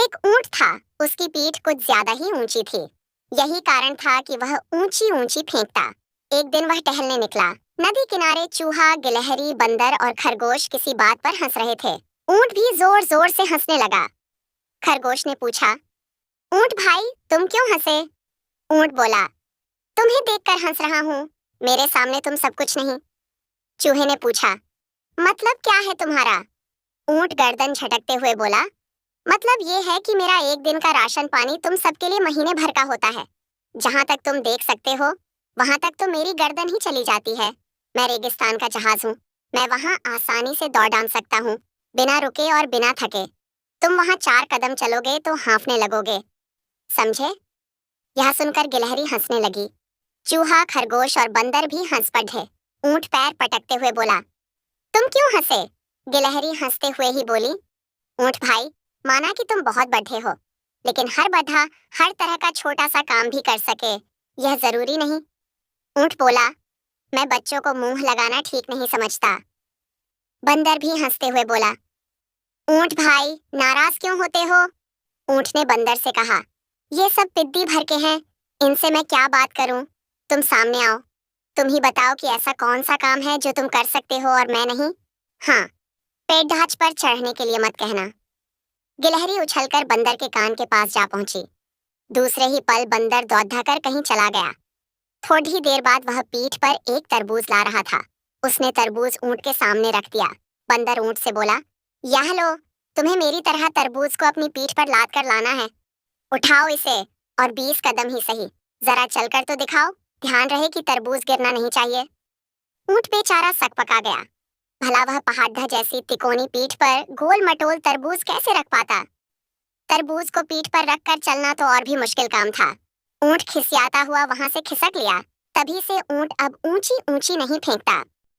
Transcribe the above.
एक ऊंट था। उसकी पीठ कुछ ज्यादा ही ऊंची थी। यही कारण था कि वह ऊंची ऊंची फेंकता। एक दिन वह टहलने निकला। नदी किनारे चूहा, गिलहरी, बंदर और खरगोश किसी बात पर हंस रहे थे। ऊंट भी जोर जोर से हंसने लगा। खरगोश ने पूछा, ऊंट भाई, तुम क्यों हंसे? ऊंट बोला, तुम्हें देखकर हंस रहा हूँ, मेरे सामने तुम सब कुछ नहीं। चूहे ने पूछा, मतलब क्या है तुम्हारा? ऊंट गर्दन झटकते हुए बोला, मतलब ये है कि मेरा एक दिन का राशन पानी तुम सबके लिए महीने भर का होता है। जहां तक तुम देख सकते हो, वहां तक तो मेरी गर्दन ही चली जाती है। मैं रेगिस्तान का जहाज हूँ। मैं वहां आसानी से दौड़ डाल सकता हूँ, बिना रुके और बिना थके। तुम वहां 4 कदम चलोगे तो हांफने लगोगे, समझे? यह सुनकर गिलहरी हंसने लगी। चूहा, खरगोश और बंदर भी हंस पड़े। ऊंट पैर पटकते हुए बोला, तुम क्यों हंसे? गिलहरी हंसते हुए ही बोली, ऊंट भाई, माना कि तुम बहुत बड्ढे हो, लेकिन हर बड्ढा हर तरह का छोटा सा काम भी कर सके, यह जरूरी नहीं। ऊंट बोला, मैं बच्चों को मुंह लगाना ठीक नहीं समझता। बंदर भी हंसते हुए बोला, ऊंट भाई, नाराज क्यों होते हो? ऊंट ने बंदर से कहा, ये सब पिद्दी भर के हैं, इनसे मैं क्या बात करूं? तुम सामने आओ। तुम ही बताओ कि ऐसा कौन सा काम है जो तुम कर सकते हो और मैं नहीं। हाँ, पेट ढांच पर चढ़ने के लिए मत कहना। गिलहरी उछलकर बंदर के कान के पास जा पहुंची। दूसरे ही पल बंदर दौड़ कर कहीं चला गया। थोड़ी ही देर बाद वह पीठ पर एक तरबूज ला रहा था। उसने तरबूज ऊंट के सामने रख दिया। बंदर ऊंट से बोला, यह लो, तुम्हें मेरी तरह तरबूज को अपनी पीठ पर लाद कर लाना है। उठाओ इसे, और 20 कदम ही सही, जरा चलकर तो दिखाओ। ध्यान रहे कि तरबूज गिरना नहीं चाहिए। ऊंट बेचारा सकपका गया। भला वह पहाड़ जैसी तिकोनी पीठ पर गोल मटोल तरबूज कैसे रख पाता? तरबूज को पीठ पर रखकर चलना तो और भी मुश्किल काम था। ऊंट खिसियाता हुआ वहां से खिसक लिया। तभी से ऊंट अब ऊंची ऊंची नहीं फेंकता,